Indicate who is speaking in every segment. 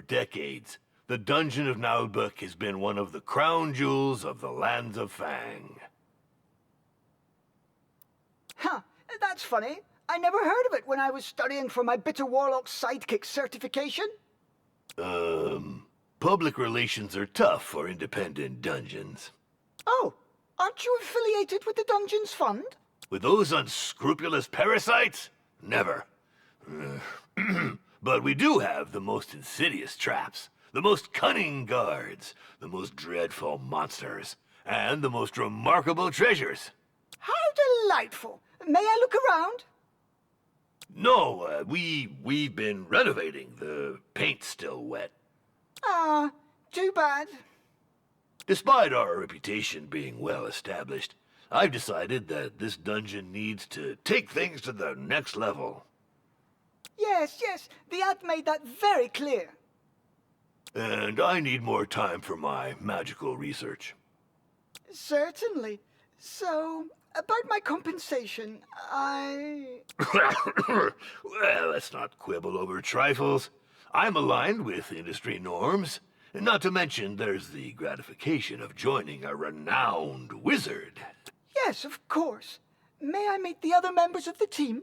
Speaker 1: decades, the dungeon of Naheulbeuk has been one of the crown jewels of the lands of Fang.
Speaker 2: Huh, that's funny. I never heard of it when I was studying for my Bitter Warlock Sidekick certification.
Speaker 1: Public relations are tough for independent dungeons.
Speaker 2: Oh, aren't you affiliated with the Dungeons Fund?
Speaker 1: With those unscrupulous parasites? Never. But we do have the most insidious traps, the most cunning guards, the most dreadful monsters, and the most remarkable treasures.
Speaker 2: How delightful. May I look around?
Speaker 1: No, we've been renovating. The paint's still wet.
Speaker 2: Ah, too bad.
Speaker 1: Despite our reputation being well established, I've decided that this dungeon needs to take things to the next level.
Speaker 2: Yes, the ad made that very clear.
Speaker 1: And I need more time for my magical research.
Speaker 2: Certainly. So, about my compensation,
Speaker 1: Well, let's not quibble over trifles. I'm aligned with industry norms. Not to mention, there's the gratification of joining a renowned wizard.
Speaker 2: Yes, of course. May I meet the other members of the team?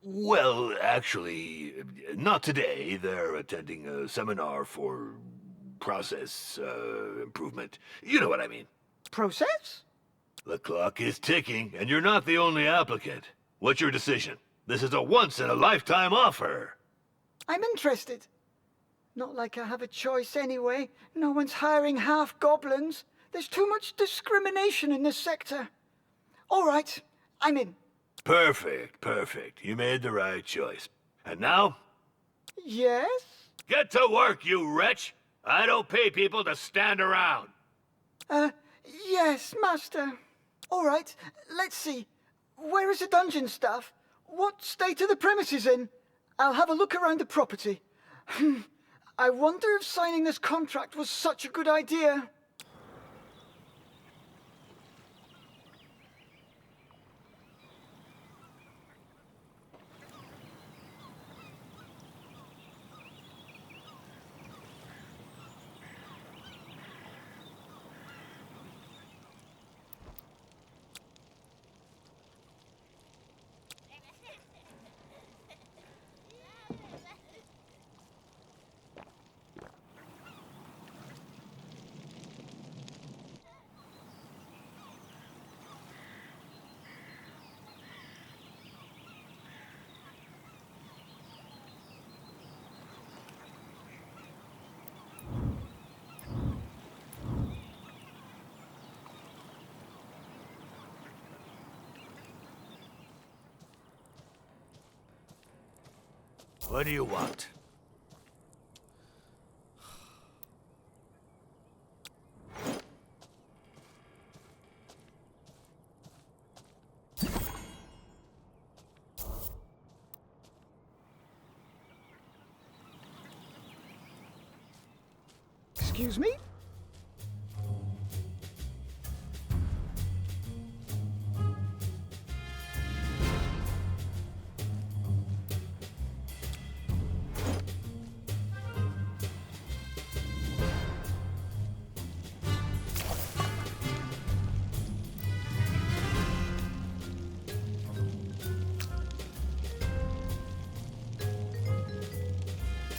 Speaker 1: Well, actually, not today. They're attending a seminar for process improvement. You know what I mean.
Speaker 2: Process?
Speaker 1: The clock is ticking, and you're not the only applicant. What's your decision? This is a once-in-a-lifetime offer.
Speaker 2: I'm interested. Not like I have a choice anyway. No one's hiring half-goblins. There's too much discrimination in this sector. All right, I'm in.
Speaker 1: Perfect. You made the right choice. And now?
Speaker 2: Yes?
Speaker 1: Get to work, you wretch! I don't pay people to stand around.
Speaker 2: Yes, Master. All right, let's see. Where is the dungeon staff? What state are the premises in? I'll have a look around the property. I wonder if signing this contract was such a good idea.
Speaker 1: What do you want?
Speaker 2: Excuse me?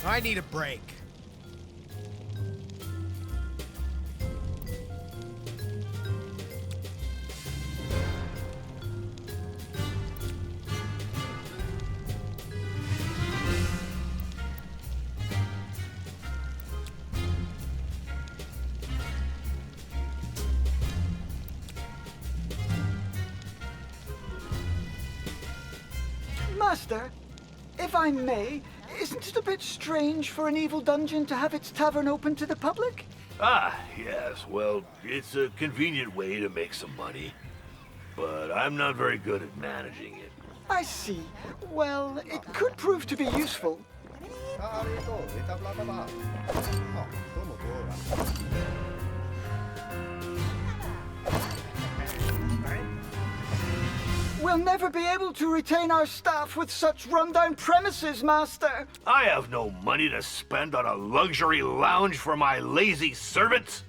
Speaker 3: I need a break.
Speaker 2: Master, if I may, isn't it a bit strange for an evil dungeon to have its tavern open to the public?
Speaker 1: Ah, yes, well, it's a convenient way to make some money. But I'm not very good at managing it.
Speaker 2: I see. Well, it could prove to be useful. We'll never be able to retain our staff with such rundown premises, Master.
Speaker 1: I have no money to spend on a luxury lounge for my lazy servants.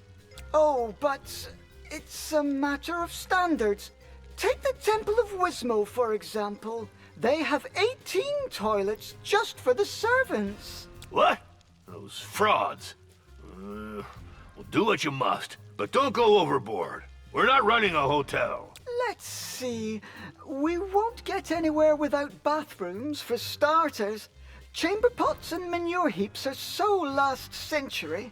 Speaker 2: Oh, but it's a matter of standards. Take the Temple of Wismo, for example. They have 18 toilets just for the servants.
Speaker 1: What? Those frauds. Well, do what you must, but don't go overboard. We're not running a hotel.
Speaker 2: Let's see. We won't get anywhere without bathrooms, for starters. Chamber pots and manure heaps are so last century.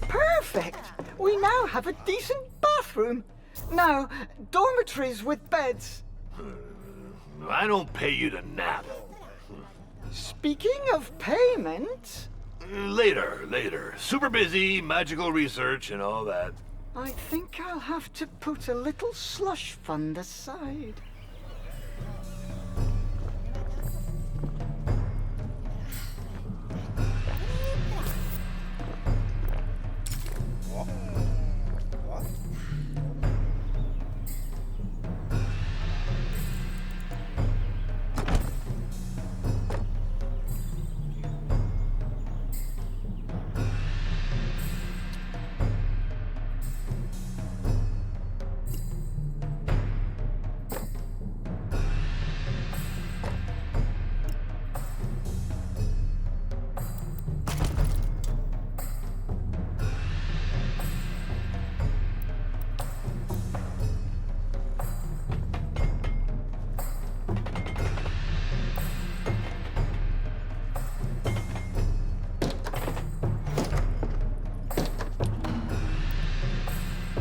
Speaker 2: Perfect! We now have a decent bathroom. Now, dormitories with beds.
Speaker 1: I don't pay you to nap.
Speaker 2: Speaking of payment,
Speaker 1: Later. Super busy, magical research and all that.
Speaker 2: I think I'll have to put a little slush fund aside.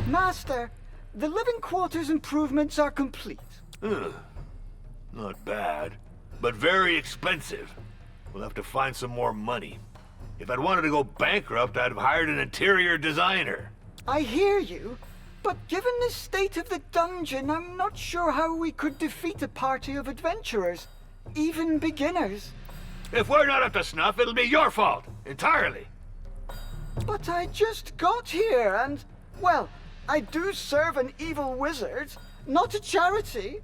Speaker 2: Master, the living quarters improvements are complete.
Speaker 1: Not bad, but very expensive. We'll have to find some more money. If I'd wanted to go bankrupt, I'd have hired an interior designer.
Speaker 2: I hear you, but given the state of the dungeon, I'm not sure how we could defeat a party of adventurers, even beginners.
Speaker 1: If we're not up to snuff, it'll be your fault, entirely.
Speaker 2: But I just got here and, well, I do serve an evil wizard, not a charity.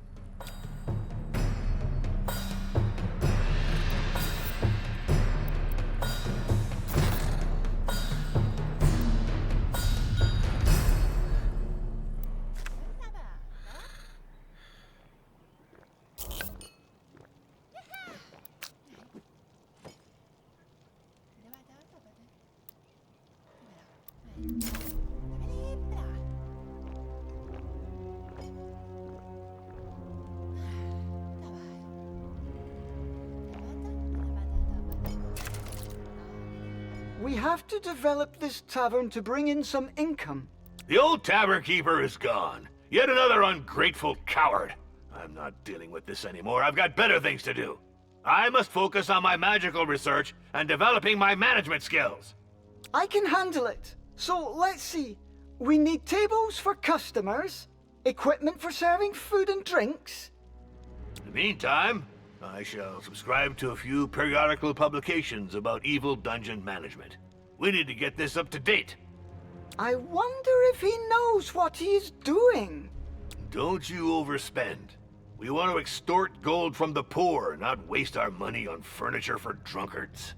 Speaker 2: We have to develop this tavern to bring in some income.
Speaker 1: The old tavern keeper is gone. Yet another ungrateful coward. I'm not dealing with this anymore. I've got better things to do. I must focus on my magical research and developing my management skills.
Speaker 2: I can handle it. So let's see. We need tables for customers, equipment for serving food and drinks.
Speaker 1: In the meantime, I shall subscribe to a few periodical publications about evil dungeon management. We need to get this up to date.
Speaker 2: I wonder if he knows what he is doing.
Speaker 1: Don't you overspend. We want to extort gold from the poor, not waste our money on furniture for drunkards.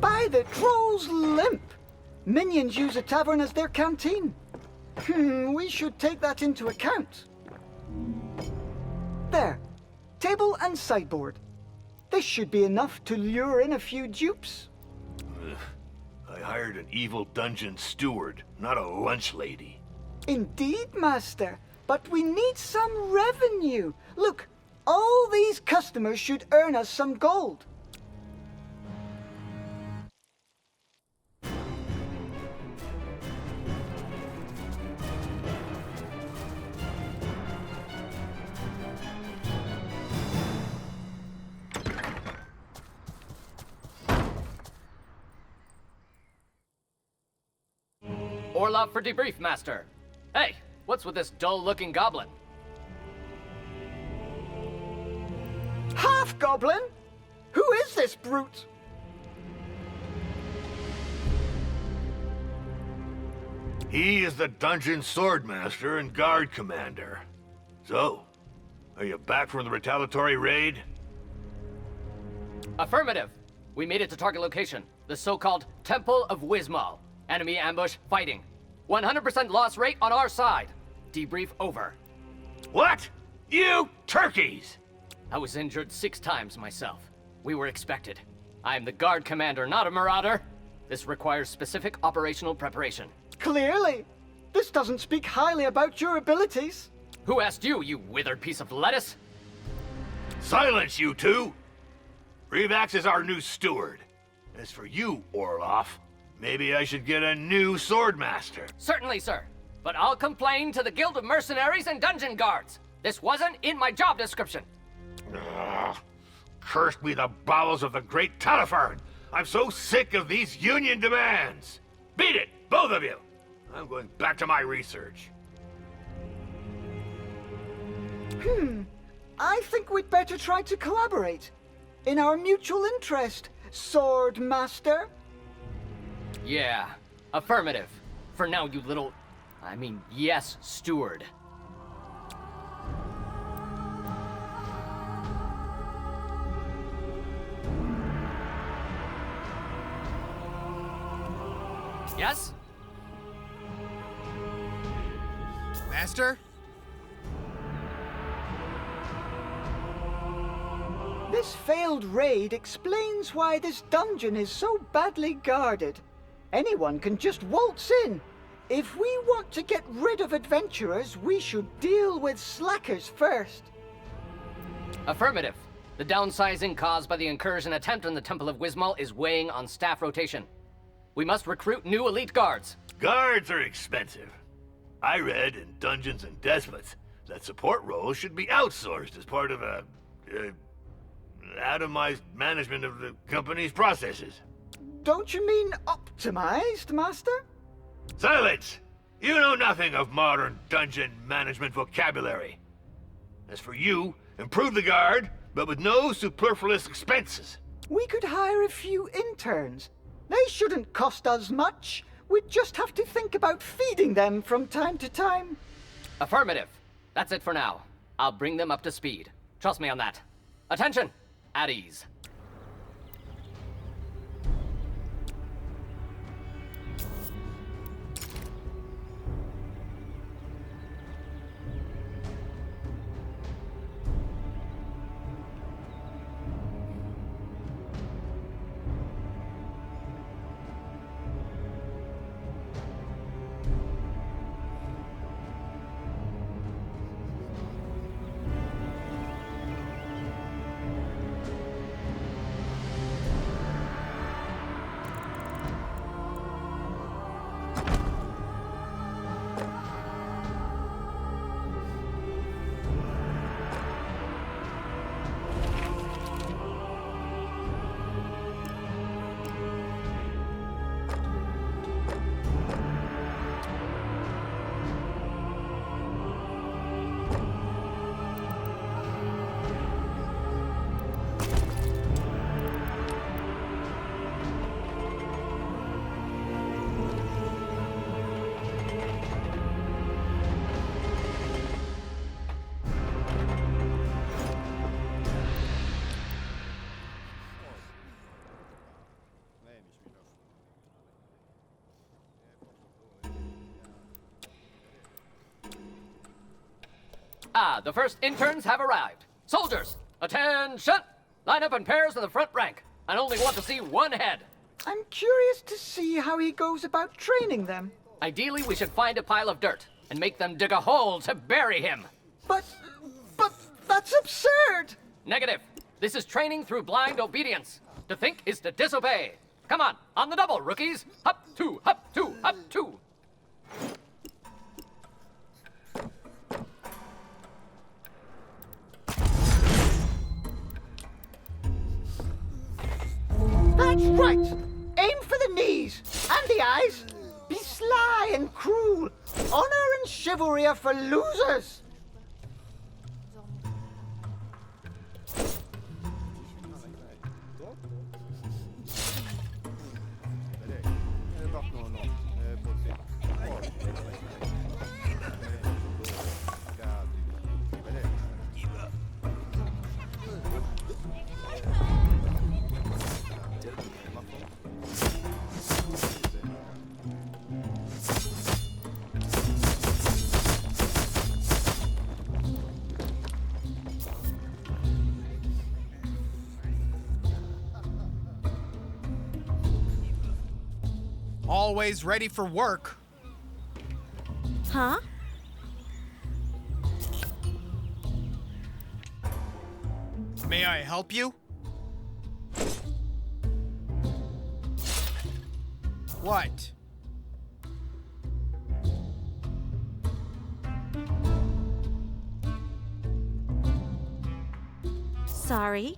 Speaker 2: By the troll's limp! Minions use a tavern as their canteen. We should take that into account. There. Table and sideboard. This should be enough to lure in a few dupes.
Speaker 1: I hired an evil dungeon steward, not a lunch lady.
Speaker 2: Indeed, Master. But we need some revenue. Look, all these customers should earn us some gold.
Speaker 3: Orlov for debrief, Master. Hey, what's with this dull-looking goblin?
Speaker 2: Half-goblin? Who is this brute?
Speaker 1: He is the dungeon swordmaster and guard commander. So, are you back from the retaliatory raid?
Speaker 3: Affirmative. We made it to target location, the so-called Temple of Wismal. Enemy ambush fighting. 100% loss rate on our side. Debrief over.
Speaker 1: What? You turkeys!
Speaker 3: I was injured 6 times myself. We were expected. I am the guard commander, not a marauder. This requires specific operational preparation.
Speaker 2: Clearly. This doesn't speak highly about your abilities.
Speaker 3: Who asked you, you withered piece of lettuce?
Speaker 1: Silence, you two! Revax is our new steward. As for you, Orloff, maybe I should get a new swordmaster.
Speaker 3: Certainly, sir. But I'll complain to the Guild of Mercenaries and Dungeon Guards. This wasn't in my job description.
Speaker 1: Ugh. Cursed be the bowels of the great Talifern! I'm so sick of these union demands! Beat it, both of you! I'm going back to my research.
Speaker 2: I think we'd better try to collaborate. In our mutual interest, Sword Master.
Speaker 3: Yeah, affirmative. For now, you little... yes, steward. Yes?
Speaker 4: Master?
Speaker 2: This failed raid explains why this dungeon is so badly guarded. Anyone can just waltz in. If we want to get rid of adventurers, we should deal with slackers first.
Speaker 3: Affirmative. The downsizing caused by the incursion attempt on the Temple of Wismal is weighing on staff rotation. We must recruit new elite guards.
Speaker 1: Guards are expensive. I read in Dungeons and Despots that support roles should be outsourced as part of a atomized management of the company's processes.
Speaker 2: Don't you mean optimized, Master?
Speaker 1: Silence! You know nothing of modern dungeon management vocabulary. As for you, improve the guard, but with no superfluous expenses.
Speaker 2: We could hire a few interns. They shouldn't cost us much. We'd just have to think about feeding them from time to time.
Speaker 3: Affirmative. That's it for now. I'll bring them up to speed. Trust me on that. Attention! At ease. Ah, the first interns have arrived. Soldiers, attention! Line up in pairs in the front rank. I only want to see one head.
Speaker 2: I'm curious to see how he goes about training them.
Speaker 3: Ideally, we should find a pile of dirt and make them dig a hole to bury him.
Speaker 2: But that's absurd!
Speaker 3: Negative. This is training through blind obedience. To think is to disobey. Come on the double, rookies. Hop, two, hop, two, hop, two.
Speaker 2: That's right! Aim for the knees and the eyes. Be sly and cruel. Honor and chivalry are for losers.
Speaker 4: Always ready for work.
Speaker 5: Huh?
Speaker 4: May I help you? What?
Speaker 5: Sorry.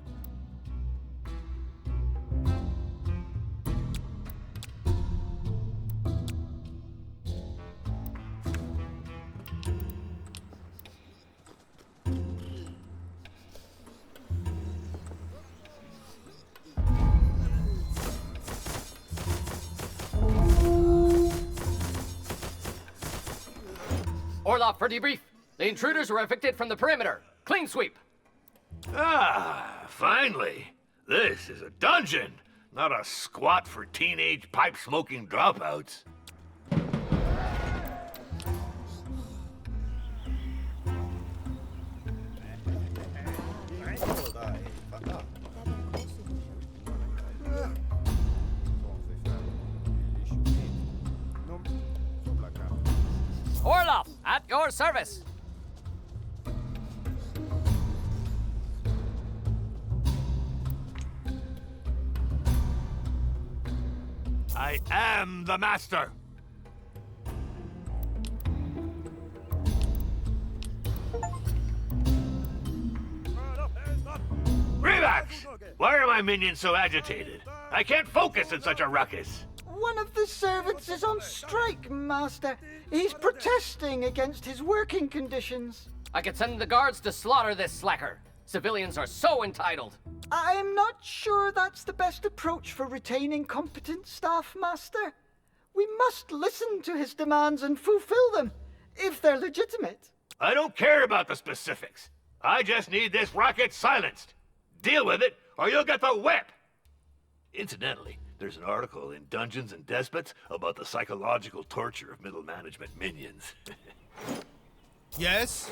Speaker 3: Orloff for debrief. The intruders were evicted from the perimeter. Clean sweep.
Speaker 1: Ah, finally. This is a dungeon, not a squat for teenage pipe-smoking dropouts.
Speaker 3: Orloff, at your service.
Speaker 1: I am the master. Relax! Why are my minions so agitated? I can't focus in such a ruckus.
Speaker 2: One of the servants is on strike, Master. He's protesting against his working conditions.
Speaker 3: I could send the guards to slaughter this slacker. Civilians are so entitled.
Speaker 2: I'm not sure that's the best approach for retaining competent staff, Master. We must listen to his demands and fulfill them, if they're legitimate.
Speaker 1: I don't care about the specifics. I just need this rocket silenced. Deal with it, or you'll get the whip! Incidentally, there's an article in Dungeons and Despots about the psychological torture of middle management minions.
Speaker 4: Yes?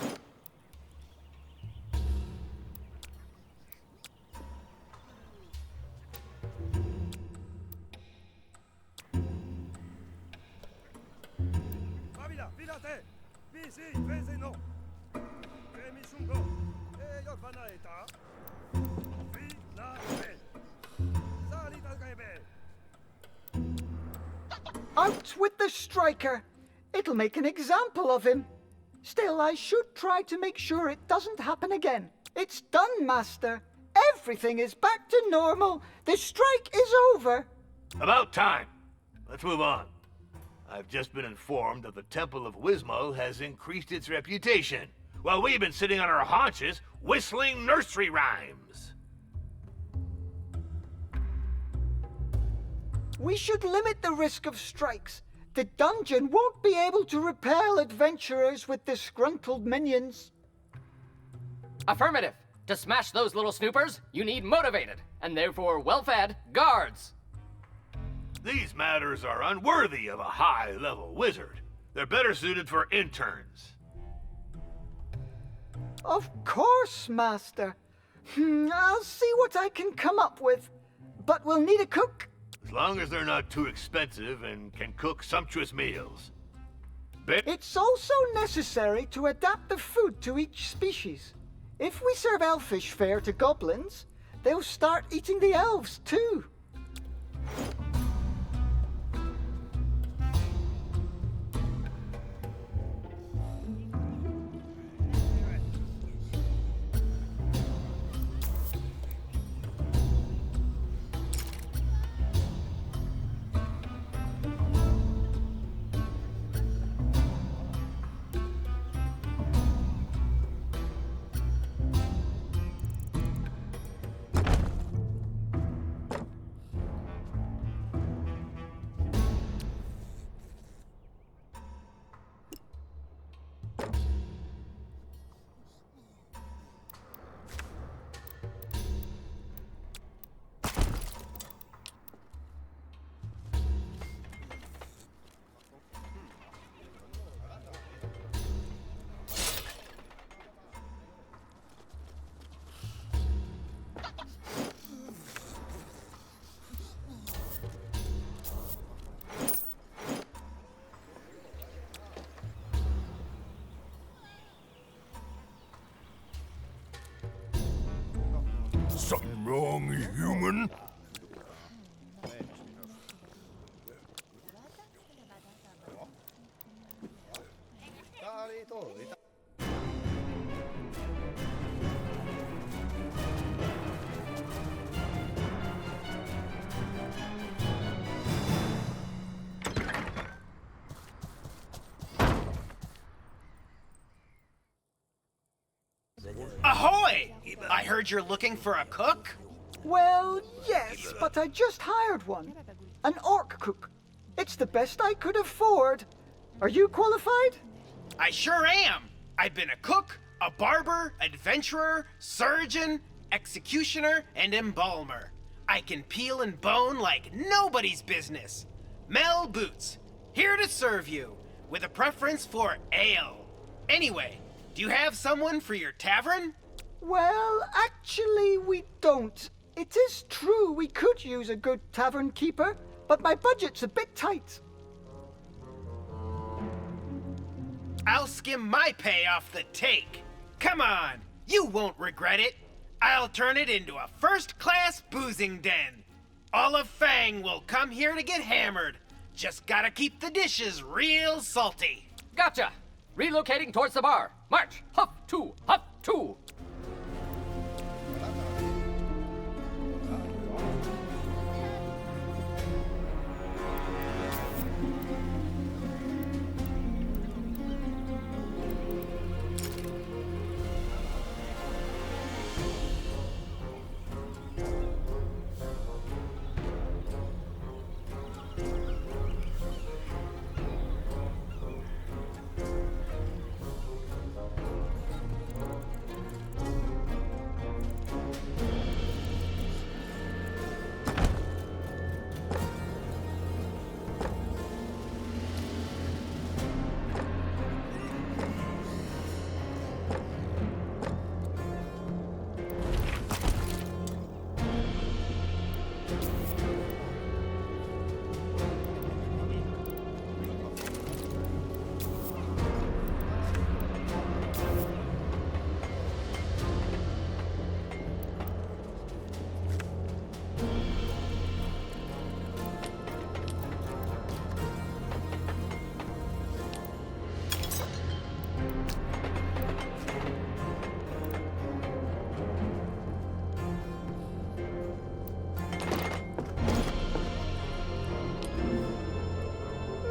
Speaker 2: Out with the striker! It'll make an example of him. Still, I should try to make sure it doesn't happen again. It's done, Master. Everything is back to normal. The strike is over.
Speaker 1: About time. Let's move on. I've just been informed that the Temple of Wismal has increased its reputation, while we've been sitting on our haunches whistling nursery rhymes.
Speaker 2: We should limit the risk of strikes. The dungeon won't be able to repel adventurers with disgruntled minions.
Speaker 3: Affirmative. To smash those little snoopers, you need motivated, and therefore well-fed, guards.
Speaker 1: These matters are unworthy of a high-level wizard. They're better suited for interns.
Speaker 2: Of course, Master. I'll see what I can come up with. But we'll need a cook.
Speaker 1: As long as they're not too expensive and can cook sumptuous meals. Bet
Speaker 2: It's also necessary to adapt the food to each species. If we serve elfish fare to goblins, they'll start eating the elves too.
Speaker 6: Something wrong, human?
Speaker 4: Ahoy! I heard you're looking for a cook?
Speaker 2: Well, yes, but I just hired one. An orc cook. It's the best I could afford. Are you qualified?
Speaker 4: I sure am. I've been a cook, a barber, adventurer, surgeon, executioner, and embalmer. I can peel and bone like nobody's business. Mel Boots, here to serve you, with a preference for ale. Anyway, do you have someone for your tavern?
Speaker 2: Well, actually, we don't. It is true we could use a good tavern keeper, but my budget's a bit tight.
Speaker 4: I'll skim my pay off the take. Come on, you won't regret it. I'll turn it into a first-class boozing den. All of Fang will come here to get hammered. Just gotta keep the dishes real salty.
Speaker 3: Gotcha! Relocating towards the bar. March! Huff two! Huff two!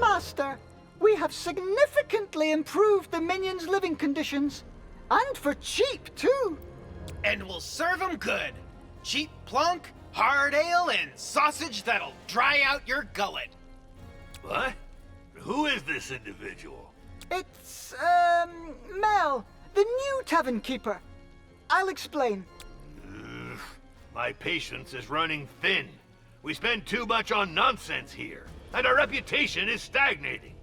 Speaker 2: Master, we have significantly improved the minions' living conditions. And for cheap, too.
Speaker 4: And we'll serve 'em good. Cheap plunk, hard ale, and sausage that'll dry out your gullet.
Speaker 1: What? Who is this individual?
Speaker 2: It's, Mel, the new tavern keeper. I'll explain.
Speaker 1: Ugh, my patience is running thin. We spend too much on nonsense here, and our reputation is stagnating.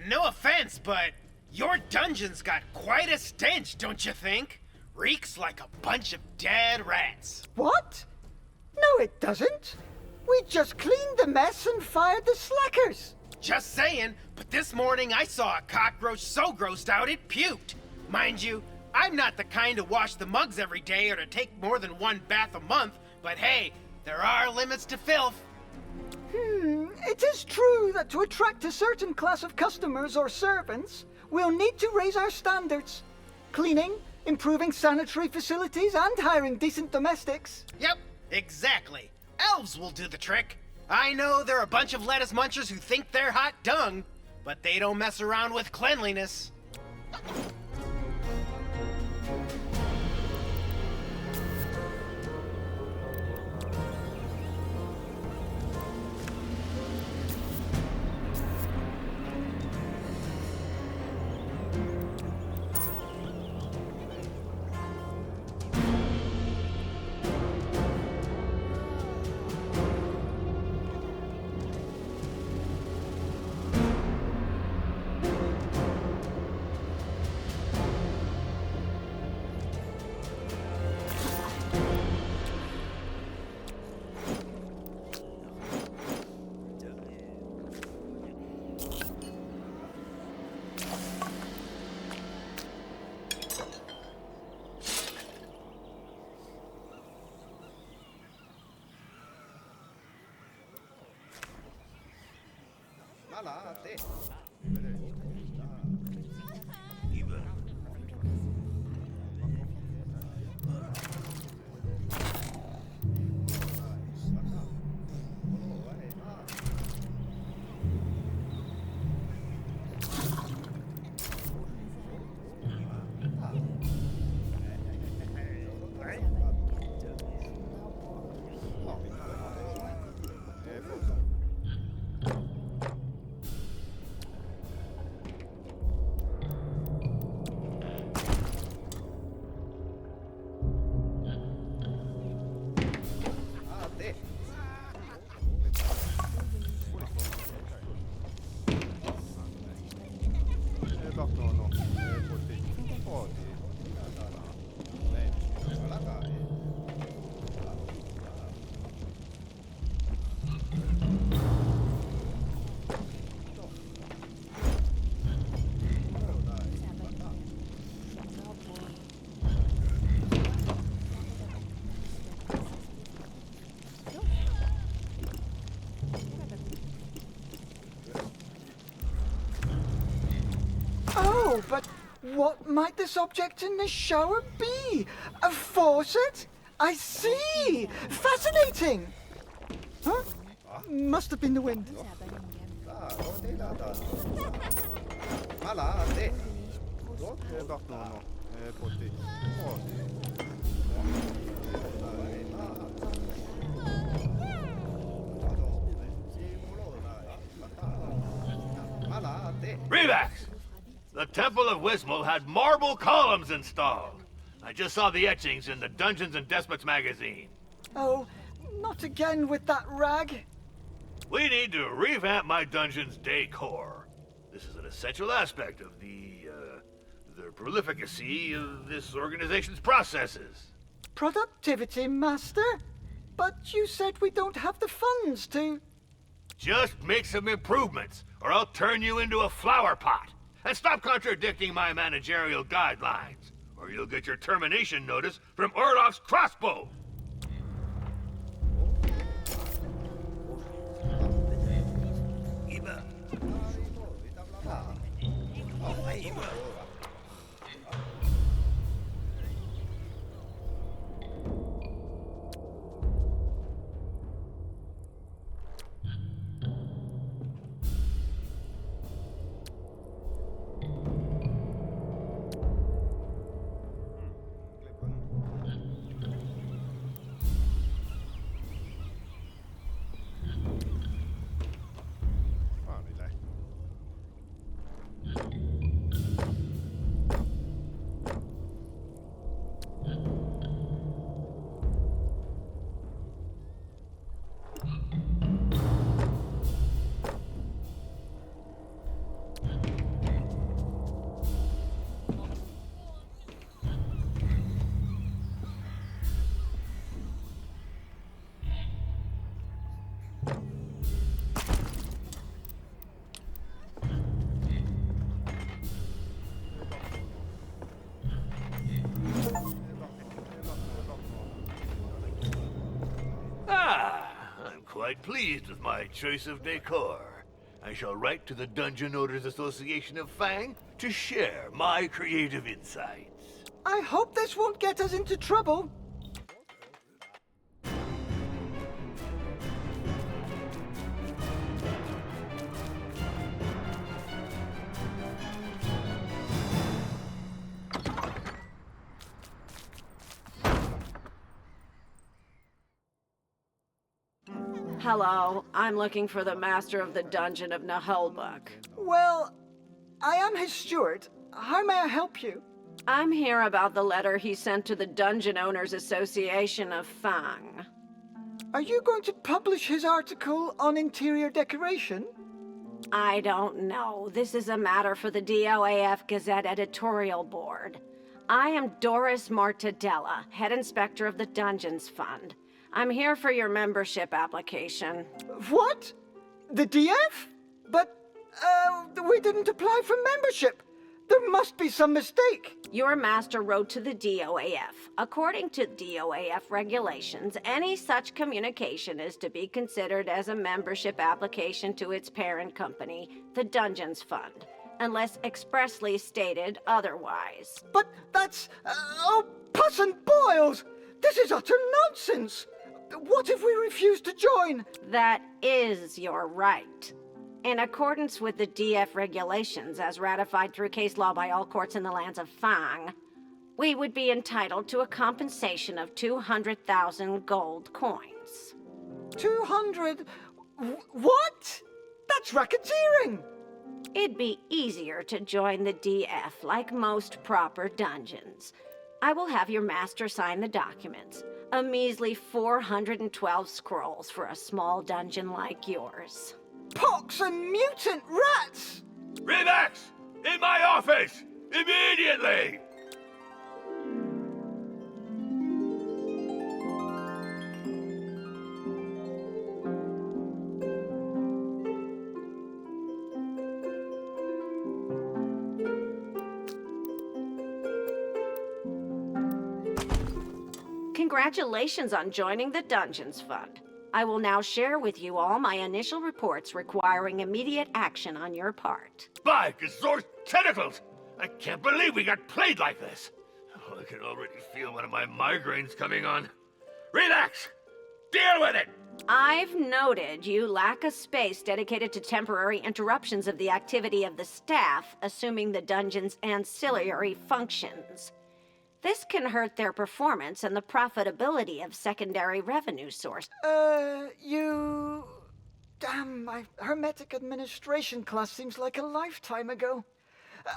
Speaker 4: no offense, but your dungeon's got quite a stench, don't you think? Reeks like a bunch of dead rats.
Speaker 2: What? No, it doesn't. We just cleaned the mess and fired the slackers.
Speaker 4: Just saying, but this morning I saw a cockroach so grossed out it puked. Mind you, I'm not the kind to wash the mugs every day or to take more than one bath a month, but hey, there are limits to filth.
Speaker 2: It is true that to attract a certain class of customers or servants, we'll need to raise our standards. Cleaning, improving sanitary facilities, and hiring decent domestics.
Speaker 4: Yep, exactly. Elves will do the trick. I know they're a bunch of lettuce munchers who think they're hot dung, but they don't mess around with cleanliness.
Speaker 2: Oh, but what might this object in the shower be? A faucet? I see! Fascinating! Huh? Must have been the wind.
Speaker 1: Revax! The Temple of Wismal had marble columns installed. I just saw the etchings in the Dungeons and Despots magazine.
Speaker 2: Oh, not again with that rag.
Speaker 1: We need to revamp my dungeon's decor. This is an essential aspect of the prolificacy of this organization's processes.
Speaker 2: Productivity, Master? But you said we don't have the funds to...
Speaker 1: Just make some improvements, or I'll turn you into a flower pot. And stop contradicting my managerial guidelines, or you'll get your termination notice from Orloff's crossbow. quite pleased with my choice of decor. I shall write to the Dungeon Owners Association of Fang to share my creative insights.
Speaker 2: I hope this won't get us into trouble.
Speaker 7: Hello, I'm looking for the master of the dungeon of Naheulbeuk.
Speaker 2: Well, I am his steward. How may I help you?
Speaker 7: I'm here about the letter he sent to the Dungeon Owners Association of Fang.
Speaker 2: Are you going to publish his article on interior decoration?
Speaker 7: I don't know. This is a matter for the DOAF Gazette editorial board. I am Doris Mortadella, head inspector of the Dungeons Fund. I'm here for your membership application.
Speaker 2: What? The DF? But, we didn't apply for membership. There must be some mistake.
Speaker 7: Your master wrote to the DOAF. According to DOAF regulations, any such communication is to be considered as a membership application to its parent company, the Dungeons Fund, unless expressly stated otherwise.
Speaker 2: But that's... oh, pus and boils! This is utter nonsense! What if we refuse to join?
Speaker 7: That is your right. In accordance with the DF regulations, as ratified through case law by all courts in the lands of Fang, we would be entitled to a compensation of 200,000 gold coins.
Speaker 2: 200... What? That's racketeering!
Speaker 7: It'd be easier to join the DF like most proper dungeons. I will have your master sign the documents. A measly 412 scrolls for a small dungeon like yours.
Speaker 2: Pox and mutant rats!
Speaker 1: Remax! In my office! Immediately!
Speaker 7: Congratulations on joining the Dungeons Fund. I will now share with you all my initial reports requiring immediate action on your part.
Speaker 1: By Gazor's tentacles! I can't believe we got played like this. Oh, I can already feel one of my migraines coming on. Relax! Deal with it!
Speaker 7: I've noted you lack a space dedicated to temporary interruptions of the activity of the staff, assuming the dungeon's ancillary functions. This can hurt their performance and the profitability of secondary revenue sources.
Speaker 2: You... Damn, my Hermetic Administration class seems like a lifetime ago.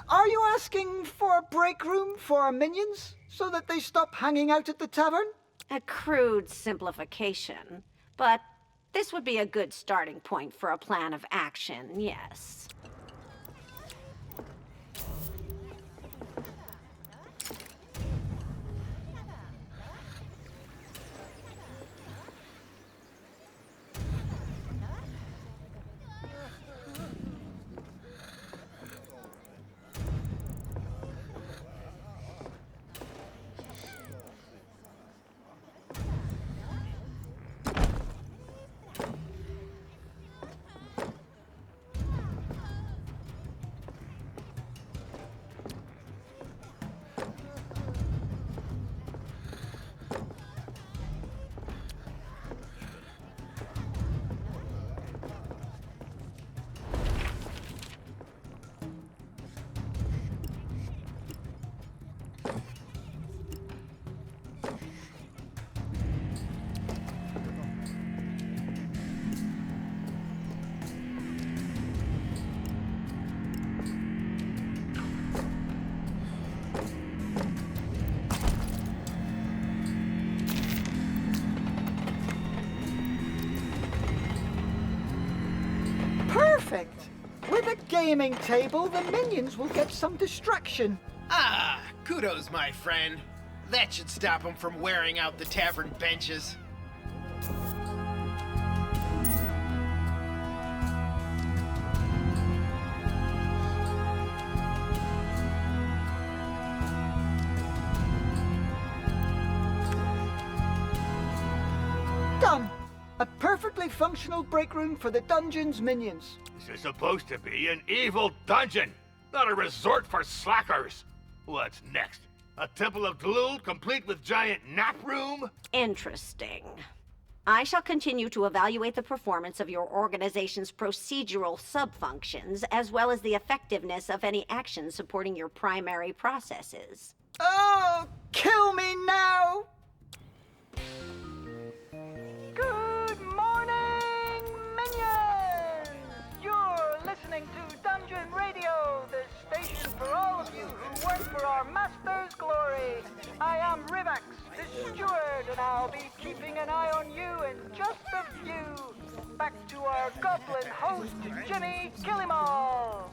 Speaker 2: Are you asking for a break room for our minions, so that they stop hanging out at the tavern?
Speaker 7: A crude simplification, but this would be a good starting point for a plan of action, yes.
Speaker 2: Perfect! With a gaming table, the minions will get some distraction.
Speaker 4: Ah, kudos, my friend. That should stop them from wearing out the tavern benches.
Speaker 2: Done! A perfect perfectly functional break room for the dungeon's minions.
Speaker 1: This is supposed to be an evil dungeon, not a resort for slackers. What's next? A temple of Dlul complete with giant nap room?
Speaker 7: Interesting. I shall continue to evaluate the performance of your organization's procedural subfunctions, as well as the effectiveness of any actions supporting your primary processes.
Speaker 2: Oh, kill me now! Good morning, minions! You're listening to Dungeon Radio, the station for all of you who work for our master's glory. I am Rivax, the steward, and I'll be keeping an eye on you in just a few. Back to our goblin host, Jimmy Killimall.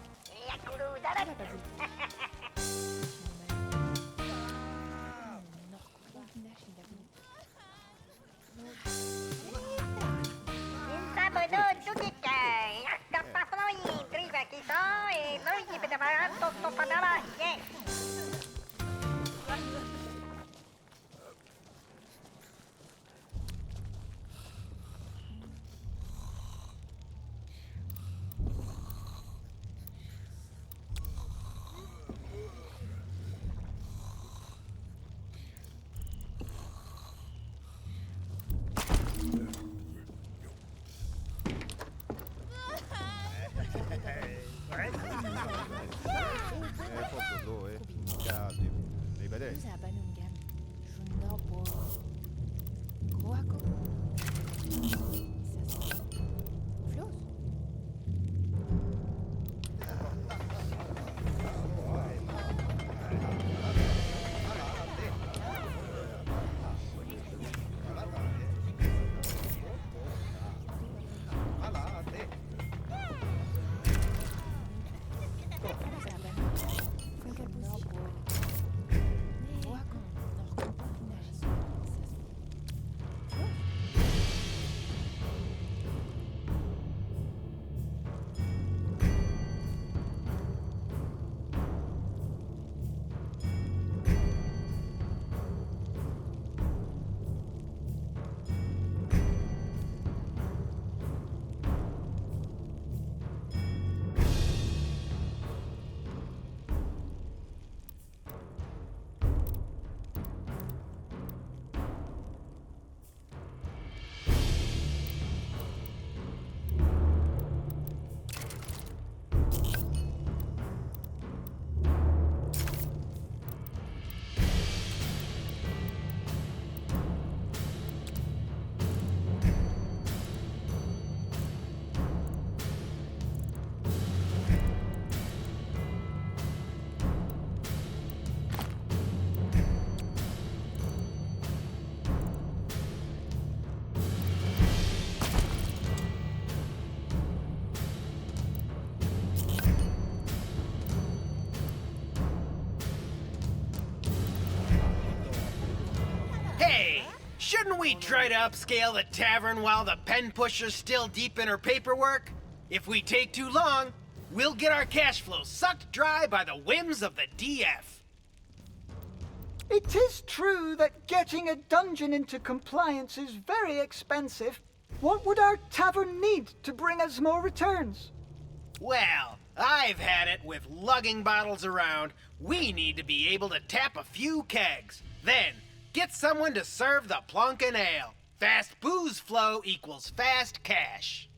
Speaker 4: Shouldn't we try to upscale the tavern while the pen pusher's still deep in her paperwork? If we take too long, we'll get our cash flow sucked dry by the whims of the DF.
Speaker 2: It is true that getting a dungeon into compliance is very expensive. What would our tavern need to bring us more returns?
Speaker 4: Well, I've had it with lugging bottles around. We need to be able to tap a few kegs. Then, get someone to serve the plunkin' ale. Fast booze flow equals fast cash.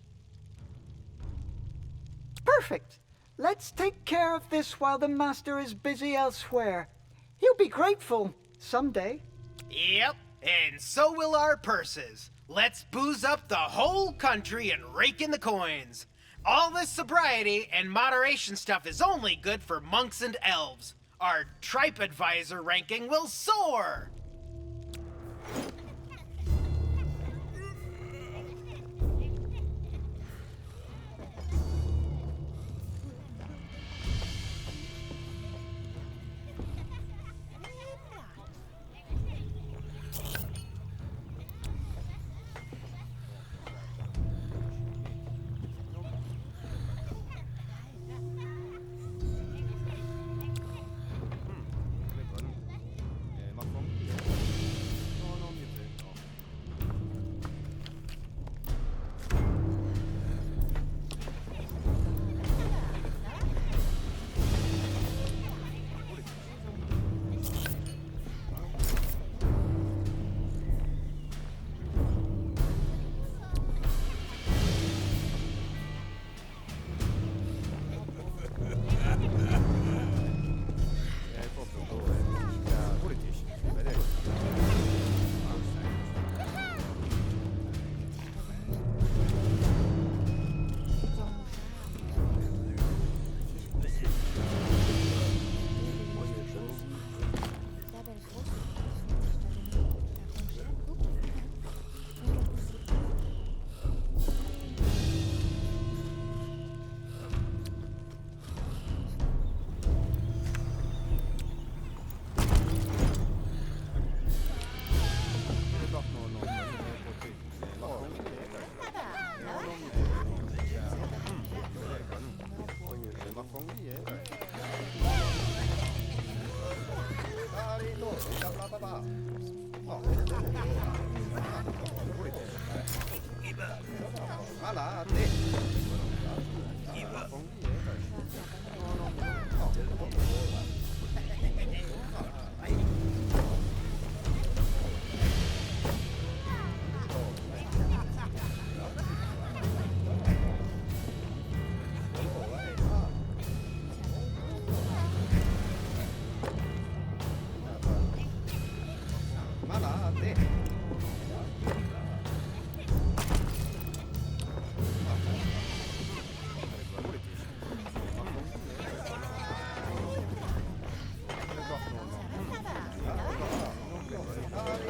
Speaker 2: Perfect. Let's take care of this while the master is busy elsewhere. He'll be grateful someday.
Speaker 4: Yep, and so will our purses. Let's booze up the whole country and rake in the coins. All this sobriety and moderation stuff is only good for monks and elves. Our tripe advisor ranking will soar.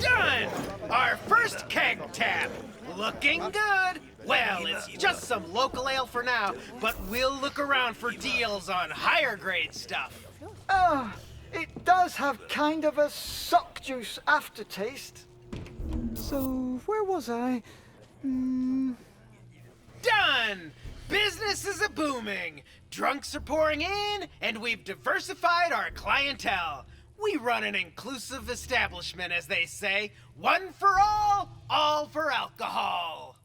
Speaker 4: Done! Our first keg tap. Looking good. Well, it's just some local ale for now, but we'll look around for deals on higher grade stuff.
Speaker 2: Oh, it does have kind of a sock juice aftertaste. So, where was I?
Speaker 4: Done! Business is a booming. Drunks are pouring in, and we've diversified our clientele. We run an inclusive establishment, as they say. One for all for alcohol.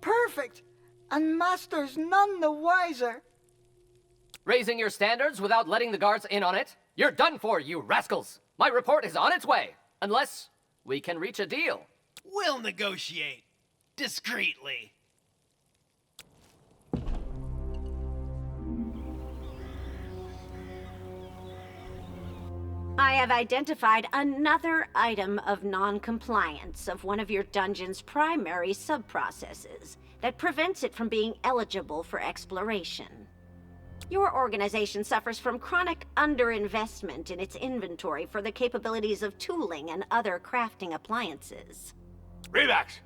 Speaker 2: Perfect! And Master's none the wiser.
Speaker 3: Raising your standards without letting the guards in on it? You're done for, you rascals! My report is on its way, unless we can reach a deal.
Speaker 4: We'll negotiate. Discreetly.
Speaker 7: I have identified another item of non-compliance of one of your dungeon's primary sub-processes that prevents it from being eligible for exploration. Your organization suffers from chronic underinvestment in its inventory for the capabilities of tooling and other crafting appliances.
Speaker 1: Revax,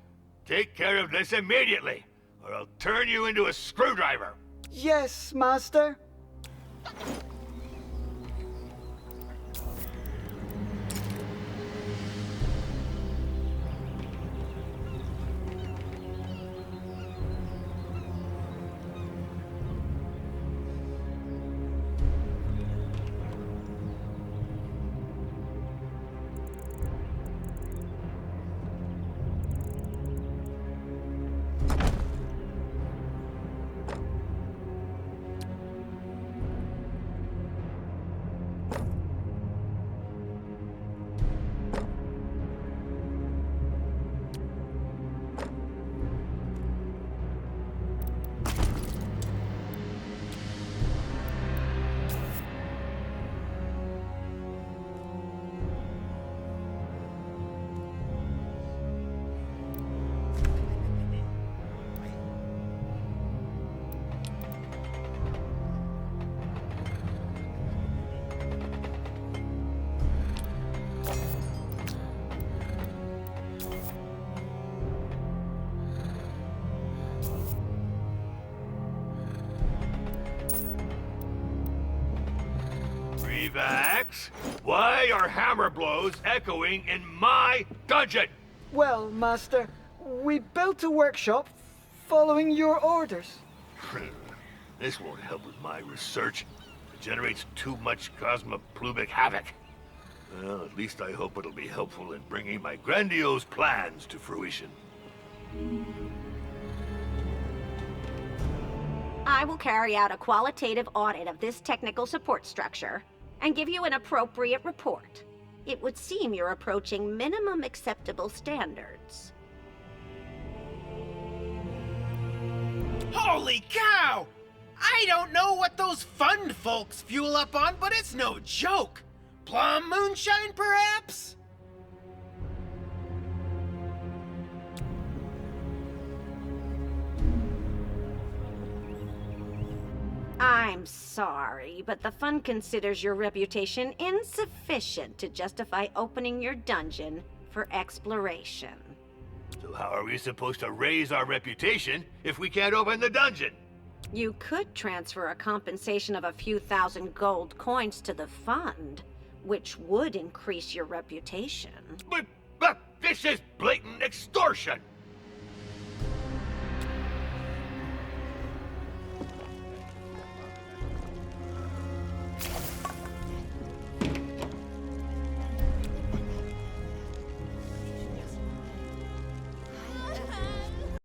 Speaker 1: take care of this immediately, or I'll turn you into a screwdriver.
Speaker 2: Yes, Master.
Speaker 1: Revax, why are hammer blows echoing in my dungeon?
Speaker 2: Well, Master, we built a workshop following your orders.
Speaker 1: This won't help with my research. It generates too much cosmoplumic havoc. Well, at least I hope it'll be helpful in bringing my grandiose plans to fruition.
Speaker 7: I will carry out a qualitative audit of this technical support structure and give you an appropriate report. It would seem you're approaching minimum acceptable standards.
Speaker 4: Holy cow! I don't know what those fund folks fuel up on, but it's no joke. Plum moonshine, perhaps?
Speaker 7: I'm sorry, but the fund considers your reputation insufficient to justify opening your dungeon for exploration.
Speaker 1: So how are we supposed to raise our reputation if we can't open the dungeon?
Speaker 7: You could transfer a compensation of a few thousand gold coins to the fund, which would increase your reputation.
Speaker 1: But this is blatant extortion!